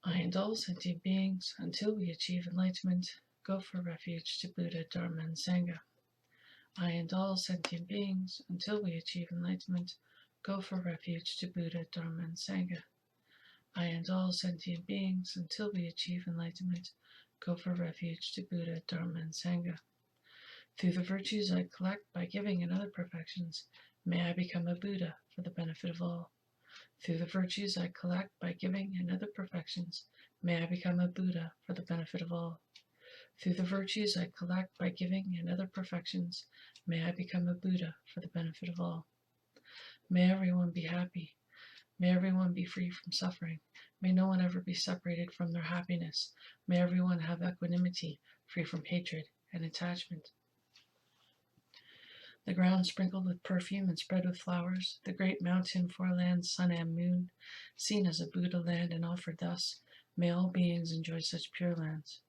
I and all sentient beings, until we achieve enlightenment, go for refuge to Buddha, Dharma, and Sangha. I and all sentient beings, until we achieve enlightenment, go for refuge to Buddha, Dharma, and Sangha. I and all sentient beings, until we achieve enlightenment, go for refuge to Buddha, Dharma, and Sangha. Through the virtues I collect by giving and other perfections, may I become a Buddha for the benefit of all. Through the virtues I collect by giving and other perfections, may I become a Buddha for the benefit of all. Through the virtues I collect by giving and other perfections, may I become a Buddha for the benefit of all. May everyone be happy. May everyone be free from suffering. May no one ever be separated from their happiness. May everyone have equanimity, free from hatred and attachment. The ground sprinkled with perfume and spread with flowers, the great mountain, four lands, sun and moon, seen as a Buddha land and offered thus, may all beings enjoy such pure lands.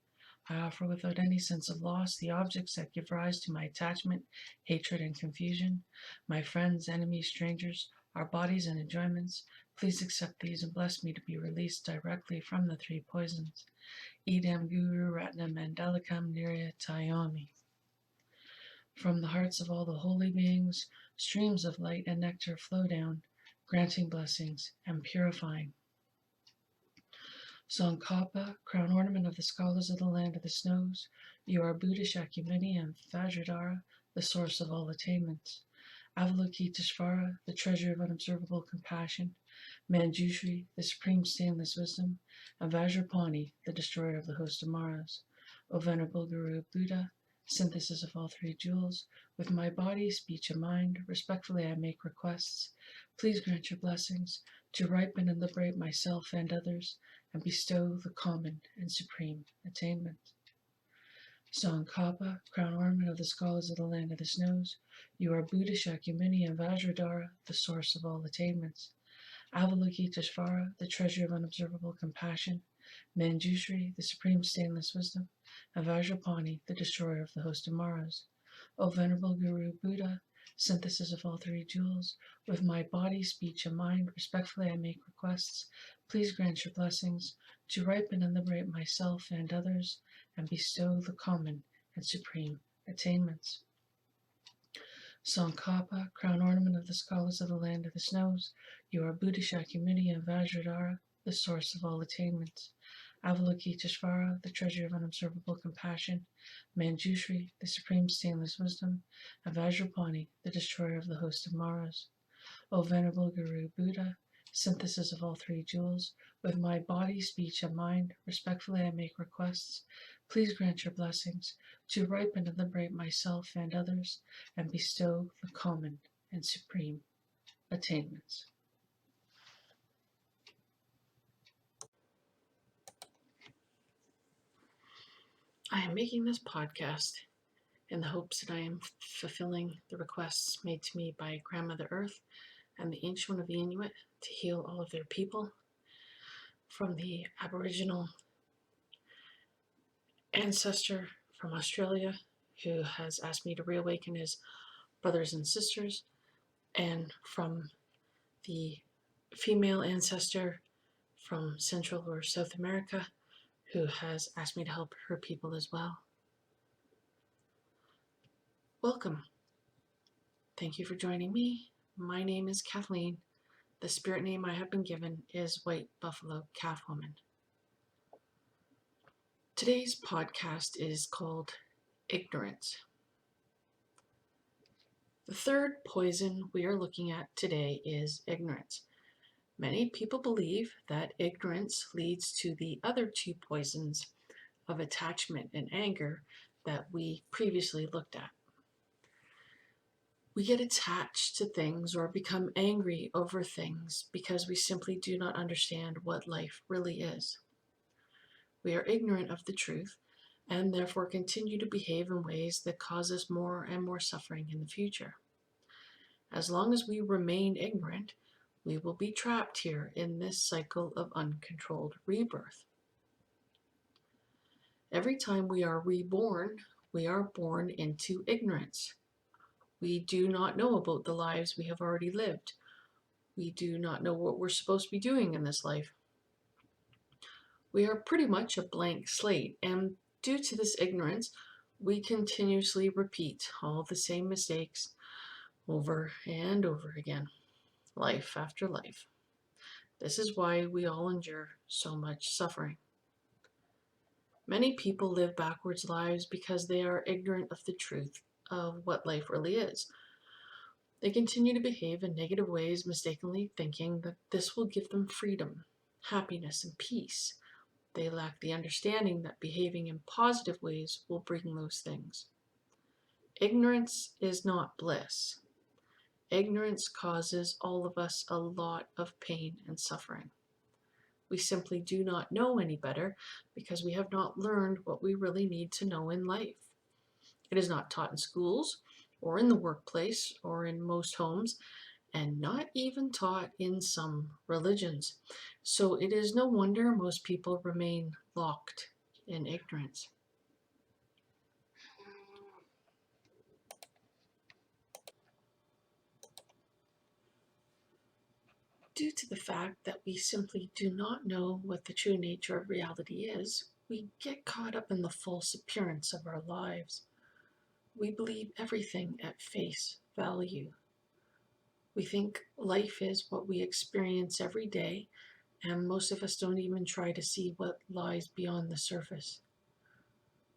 I offer without any sense of loss the objects that give rise to my attachment, hatred, and confusion, my friends, enemies, strangers, our bodies and enjoyments. Please accept these and bless me to be released directly from the three poisons. Idam Guru Ratnam Mandalikam Niryatyami. From the hearts of all the holy beings, streams of light and nectar flow down, granting blessings and purifying. Tsongkhapa, crown ornament of the scholars of the land of the snows, you are Buddha Shakyamuni and Vajradhara, the source of all attainments. Avalokiteshvara, the treasure of unobservable compassion, Manjushri, the supreme stainless wisdom, and Vajrapani, the destroyer of the host of Maras. O Venerable Guru Buddha, synthesis of all three jewels, with my body, speech, and mind, respectfully I make requests. Please grant your blessings to ripen and liberate myself and others, and bestow the common and supreme attainment. Tsongkhapa, crown ornament of the scholars of the land of the snows, you are Buddha Shakyamuni and Vajradhara, the source of all attainments. Avalokiteshvara, the treasure of unobservable compassion, Manjushri, the supreme stainless wisdom, and Vajrapani, the destroyer of the host of Maras. O Venerable Guru Buddha, synthesis of all three jewels, with my body, speech, and mind, respectfully I make requests. Please grant your blessings to ripen and liberate myself and others, and bestow the common and supreme attainments. Tsongkhapa, crown ornament of the scholars of the land of the snows, you are Buddha Shakyamuni and Vajradhara, the source of all attainments. Avalokiteshvara, the treasure of unobservable compassion, Manjushri, the supreme stainless wisdom, and Vajrapani, the destroyer of the host of Maras. O Venerable Guru Buddha, synthesis of all three jewels, with my body, speech, and mind, respectfully I make requests. Please grant your blessings to ripen and liberate myself and others, and bestow the common and supreme attainments. I am making this podcast in the hopes that I am fulfilling the requests made to me by Grandmother Earth and the Ancient One of the Inuit to heal all of their people from the Aboriginal ancestor from Australia who has asked me to reawaken his brothers and sisters, and from the female ancestor from Central or South America who has asked me to help her people as well. Welcome. Thank you for joining me. My name is Kathleen. The spirit name I have been given is White Buffalo Catwoman. Today's podcast is called Ignorance. The third poison we are looking at today is ignorance. Many people believe that ignorance leads to the other two poisons of attachment and anger that we previously looked at. We get attached to things or become angry over things because we simply do not understand what life really is. We are ignorant of the truth and therefore continue to behave in ways that cause us more and more suffering in the future. As long as we remain ignorant, we will be trapped here in this cycle of uncontrolled rebirth. Every time we are reborn, we are born into ignorance. We do not know about the lives we have already lived. We do not know what we're supposed to be doing in this life. We are pretty much a blank slate, and due to this ignorance, we continuously repeat all the same mistakes over and over again, life after life. This is why we all endure so much suffering. Many people live backwards lives because they are ignorant of the truth of what life really is. They continue to behave in negative ways, mistakenly thinking that this will give them freedom, happiness, and peace. They lack the understanding that behaving in positive ways will bring those things. Ignorance is not bliss. Ignorance causes all of us a lot of pain and suffering. We simply do not know any better because we have not learned what we really need to know in life. It is not taught in schools or in the workplace or in most homes, and not even taught in some religions. So it is no wonder most people remain locked in ignorance. Due to the fact that we simply do not know what the true nature of reality is, we get caught up in the false appearance of our lives. We believe everything at face value. We think life is what we experience every day, and most of us don't even try to see what lies beyond the surface.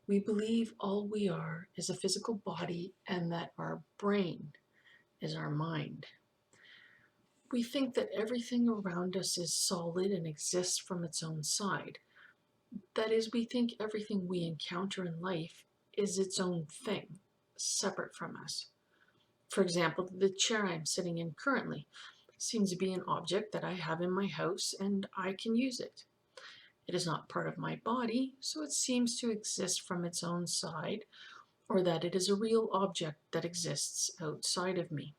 We believe all we are is a physical body and that our brain is our mind. We think that everything around us is solid and exists from its own side. That is, we think everything we encounter in life is its own thing, separate from us. For example, the chair I'm sitting in currently seems to be an object that I have in my house and I can use it. It is not part of my body, so it seems to exist from its own side, or that it is a real object that exists outside of me.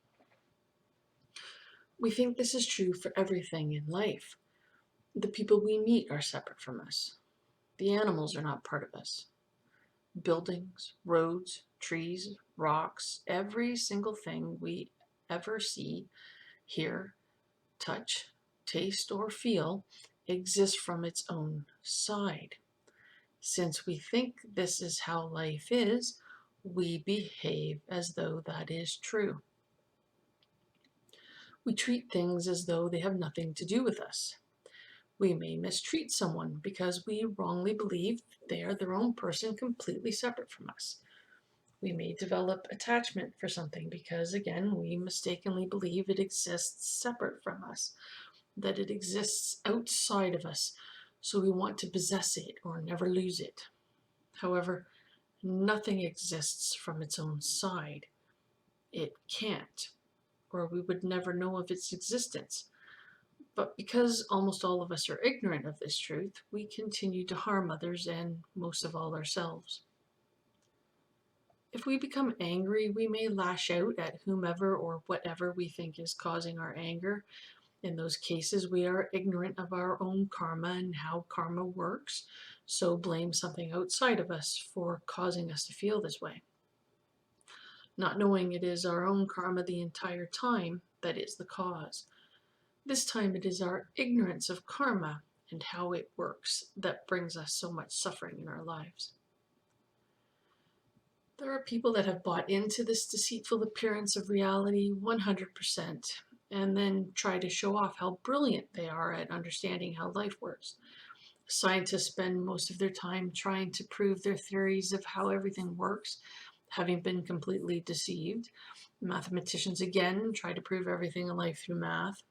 We think this is true for everything in life. The people we meet are separate from us. The animals are not part of us. Buildings, roads, trees, rocks, every single thing we ever see, hear, touch, taste, or feel exists from its own side. Since we think this is how life is, we behave as though that is true. We treat things as though they have nothing to do with us. We may mistreat someone because we wrongly believe they are their own person completely separate from us. We may develop attachment for something because, again, we mistakenly believe it exists separate from us, that it exists outside of us, so we want to possess it or never lose it. However, nothing exists from its own side. It can't, or we would never know of its existence. But because almost all of us are ignorant of this truth, we continue to harm others and most of all ourselves. If we become angry, we may lash out at whomever or whatever we think is causing our anger. In those cases, we are ignorant of our own karma and how karma works, so blame something outside of us for causing us to feel this way. Not knowing it is our own karma the entire time that is the cause. This time it is our ignorance of karma and how it works that brings us so much suffering in our lives. There are people that have bought into this deceitful appearance of reality 100% and then try to show off how brilliant they are at understanding how life works. Scientists spend most of their time trying to prove their theories of how everything works, having been completely deceived. Mathematicians, again, try to prove everything in life through math.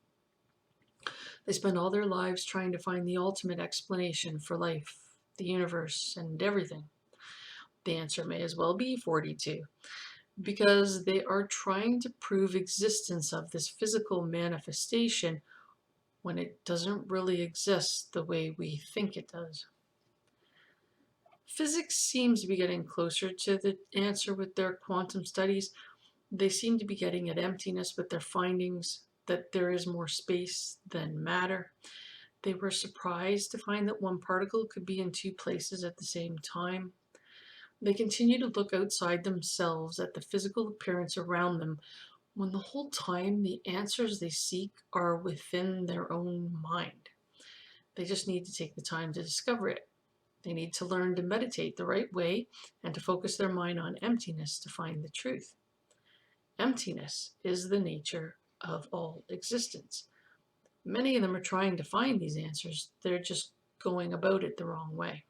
They spend all their lives trying to find the ultimate explanation for life, the universe, and everything. The answer may as well be 42, because they are trying to prove existence of this physical manifestation when it doesn't really exist the way we think it does. Physics seems to be getting closer to the answer with their quantum studies. They seem to be getting at emptiness with their findings, that there is more space than matter. They were surprised to find that one particle could be in two places at the same time. They continue to look outside themselves at the physical appearance around them, when the whole time the answers they seek are within their own mind. They just need to take the time to discover it. They need to learn to meditate the right way and to focus their mind on emptiness to find the truth. Emptiness is the nature of all existence. Many of them are trying to find these answers. They're just going about it the wrong way.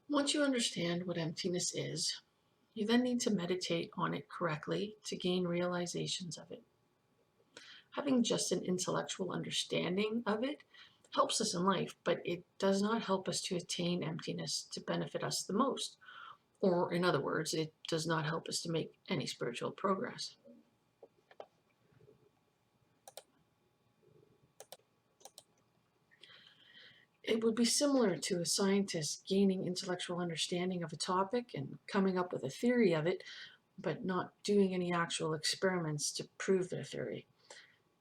Once you understand what emptiness is, you then need to meditate on it correctly to gain realizations of it. Having just an intellectual understanding of it helps us in life, but it does not help us to attain emptiness to benefit us the most. Or, in other words, it does not help us to make any spiritual progress. It would be similar to a scientist gaining intellectual understanding of a topic and coming up with a theory of it, but not doing any actual experiments to prove their theory.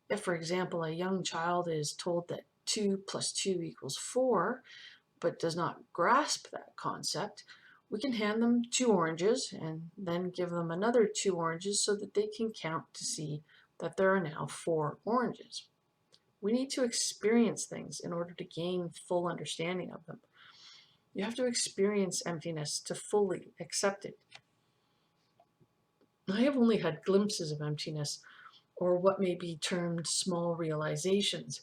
If, for example, a young child is told that 2 plus 2 equals 4, but does not grasp that concept, we can hand them 2 oranges and then give them another 2 oranges so that they can count to see that there are now 4 oranges. We need to experience things in order to gain full understanding of them. You have to experience emptiness to fully accept it. I have only had glimpses of emptiness, or what may be termed small realizations.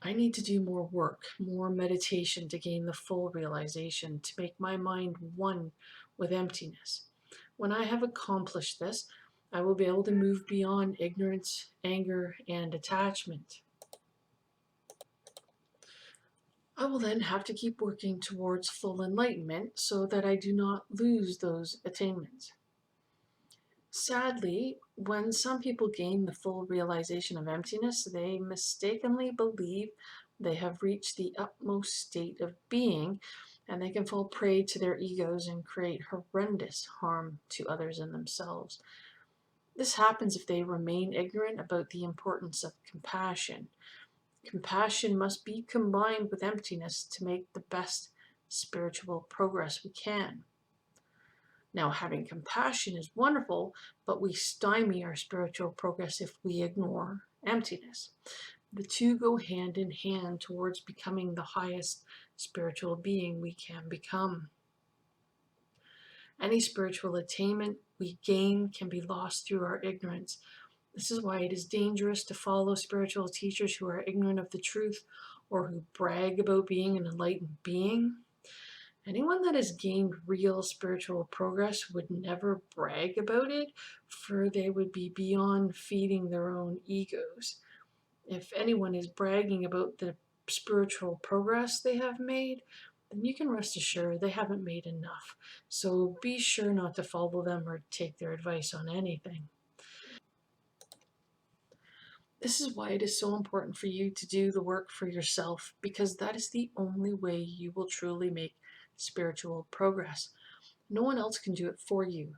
I need to do more work, more meditation to gain the full realization, to make my mind one with emptiness. When I have accomplished this, I will be able to move beyond ignorance, anger, and attachment. I will then have to keep working towards full enlightenment so that I do not lose those attainments. Sadly, when some people gain the full realization of emptiness, they mistakenly believe they have reached the utmost state of being, and they can fall prey to their egos and create horrendous harm to others and themselves. This happens if they remain ignorant about the importance of compassion. Compassion must be combined with emptiness to make the best spiritual progress we can. Now, having compassion is wonderful, but we stymie our spiritual progress if we ignore emptiness. The two go hand in hand towards becoming the highest spiritual being we can become. Any spiritual attainment we gain can be lost through our ignorance. This is why it is dangerous to follow spiritual teachers who are ignorant of the truth or who brag about being an enlightened being. Anyone that has gained real spiritual progress would never brag about it, for they would be beyond feeding their own egos. If anyone is bragging about the spiritual progress they have made, then you can rest assured they haven't made enough. So be sure not to follow them or take their advice on anything. This is why it is so important for you to do the work for yourself, because that is the only way you will truly make spiritual progress. No one else can do it for you.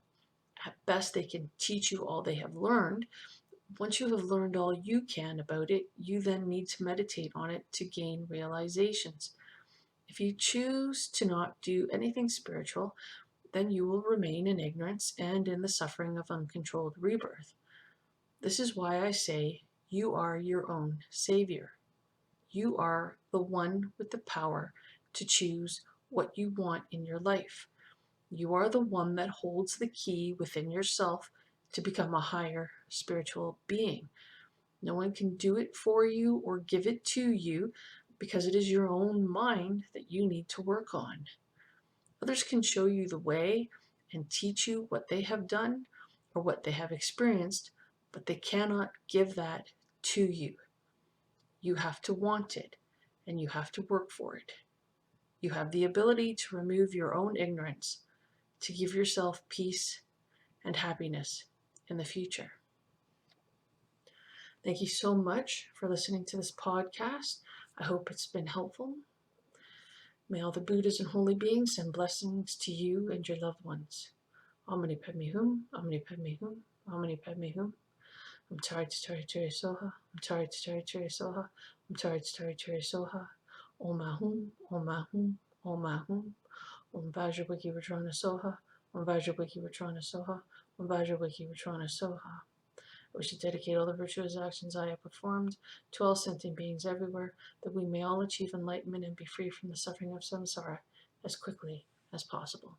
At best, they can teach you all they have learned. Once you have learned all you can about it, you then need to meditate on it to gain realizations. If you choose to not do anything spiritual, then you will remain in ignorance and in the suffering of uncontrolled rebirth. This is why I say you are your own savior. You are the one with the power to choose what you want in your life. You are the one that holds the key within yourself to become a higher spiritual being. No one can do it for you or give it to you because it is your own mind that you need to work on. Others can show you the way and teach you what they have done or what they have experienced, but they cannot give that to you. You have to want it, and you have to work for it. You have the ability to remove your own ignorance, to give yourself peace and happiness in the future. Thank you so much for listening to this podcast. I hope it's been helpful. May all the Buddhas and holy beings send blessings to you and your loved ones. Om Mani Padme Hum, Om Mani Padme Hum, Om Mani Padme Hum. Tari Soha, Tari Soha, Tari Soha, Om Ahum, Om Ahum, Om Ahum, Om Vajrapaki Vatrana Soha, Om Vajrapaki Vatrana Soha, Om Vajrapaki Vatrana Soha. I wish to dedicate all the virtuous actions I have performed to all sentient beings everywhere, that we may all achieve enlightenment and be free from the suffering of samsara as quickly as possible.